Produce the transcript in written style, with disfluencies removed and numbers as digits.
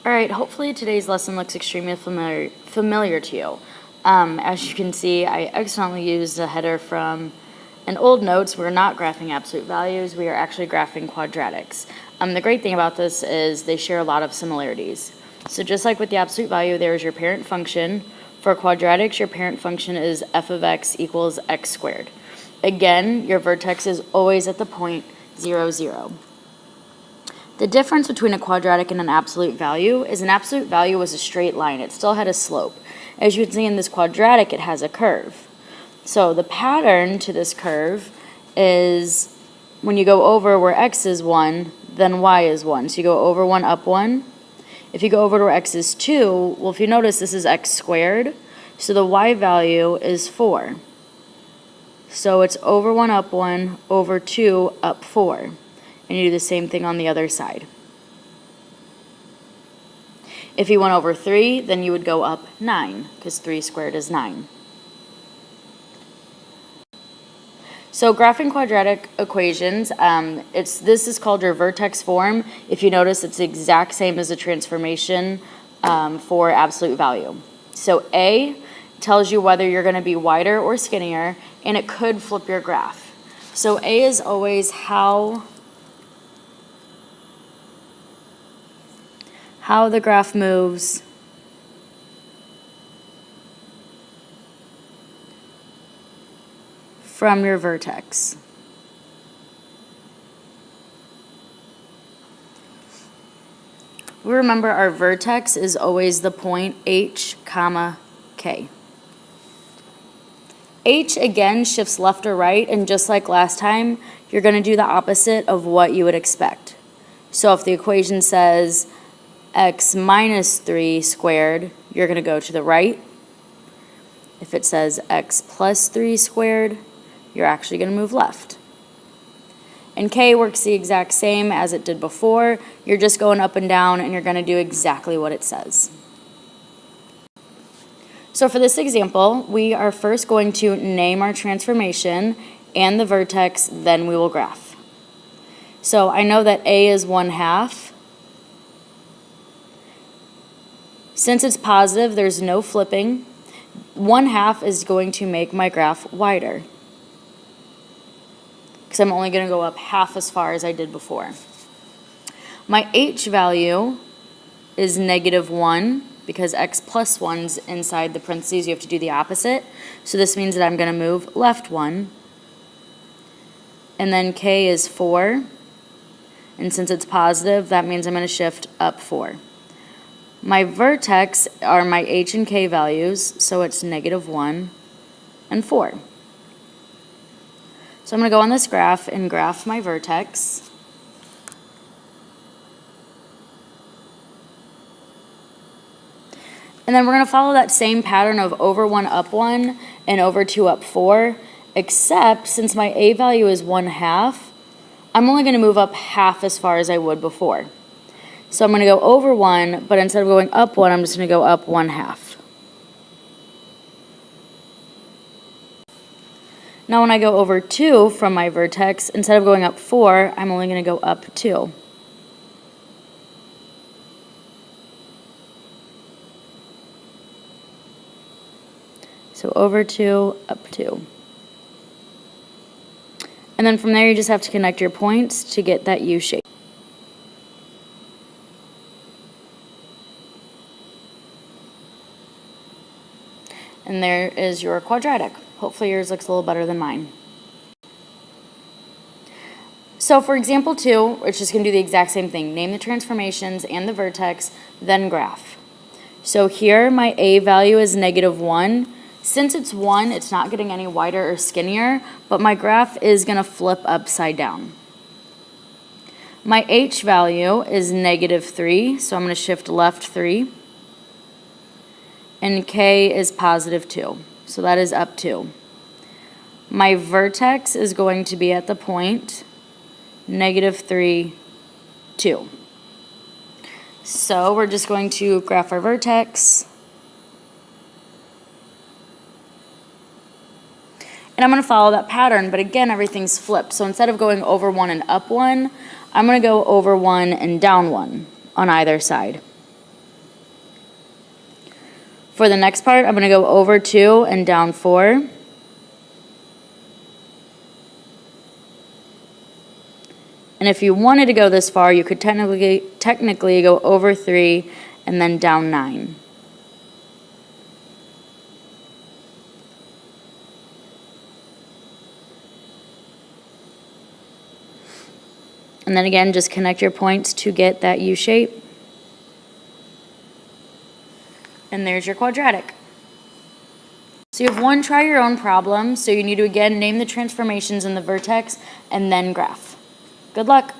All right, hopefully today's lesson looks extremely familiar to you. As you can see, I accidentally used a header from an old notes. We're not graphing absolute values, we are actually graphing quadratics. The great thing about this is they share a lot of similarities. So just like with the absolute value, there is your parent function. For quadratics, your parent function is f of x equals x squared. Again, your vertex is always at the point 0, 0. The difference between a quadratic and an absolute value is an absolute value was a straight line. It still had a slope. As you can see in this quadratic, it has a curve. So the pattern to this curve is when you go over where x is 1, then y is 1. So you go over 1, up 1. If you go over to where x is 2, well, if you notice, this is x squared. So the y value is 4. So it's over 1, up 1, over 2, up 4. And you do the same thing on the other side. If you went over 3, then you would go up 9, because 3 squared is 9. So graphing quadratic equations, this is called your vertex form. If you notice, it's the exact same as the transformation for absolute value. So A tells you whether you're going to be wider or skinnier, and it could flip your graph. So A is always how the graph moves from your vertex. We remember our vertex is always the point H, comma, K. H again shifts left or right, and just like last time, you're going to do the opposite of what you would expect. So if the equation says x minus 3 squared, you're going to go to the right. If it says x plus 3 squared, you're actually going to move left. And K works the exact same as it did before. You're just going up and down, and you're going to do exactly what it says. So for this example, we are first going to name our transformation and the vertex, then we will graph. So I know that A is 1/2. Since it's positive, there's no flipping. 1/2 is going to make my graph wider, because I'm only going to go up half as far as I did before. My H value is -1, because x plus 1's inside the parentheses. You have to do the opposite. So this means that I'm going to move left 1. And then K is 4. And since it's positive, that means I'm going to shift up 4. My vertex are my H and K values, so it's -1 and 4. So I'm going to go on this graph and graph my vertex. And then we're going to follow that same pattern of over 1, up 1, and over 2, up 4, except since my A value is 1/2, I'm only going to move up half as far as I would before. So I'm going to go over 1, but instead of going up 1, I'm just going to go up 1/2. Now when I go over 2 from my vertex, instead of going up 4, I'm only going to go up 2. So over 2, up 2. And then from there, you just have to connect your points to get that U shape. And there is your quadratic. Hopefully yours looks a little better than mine. So for example 2, it's just going to do the exact same thing. Name the transformations and the vertex, then graph. So here my A value is -1. Since it's 1, it's not getting any wider or skinnier, but my graph is going to flip upside down. My H value is -3, so I'm going to shift left 3. And K is +2, so that is up 2. My vertex is going to be at the point -3, 2. So we're just going to graph our vertex. And I'm going to follow that pattern, but again, everything's flipped. So instead of going over 1 and up 1, I'm going to go over 1 and down 1 on either side. For the next part, I'm going to go over 2 and down 4. And if you wanted to go this far, you could technically go over 3 and then down 9. And then again, just connect your points to get that U shape. And there's your quadratic. So you have one try your own problem. So you need to again name the transformations in the vertex and then graph. Good luck.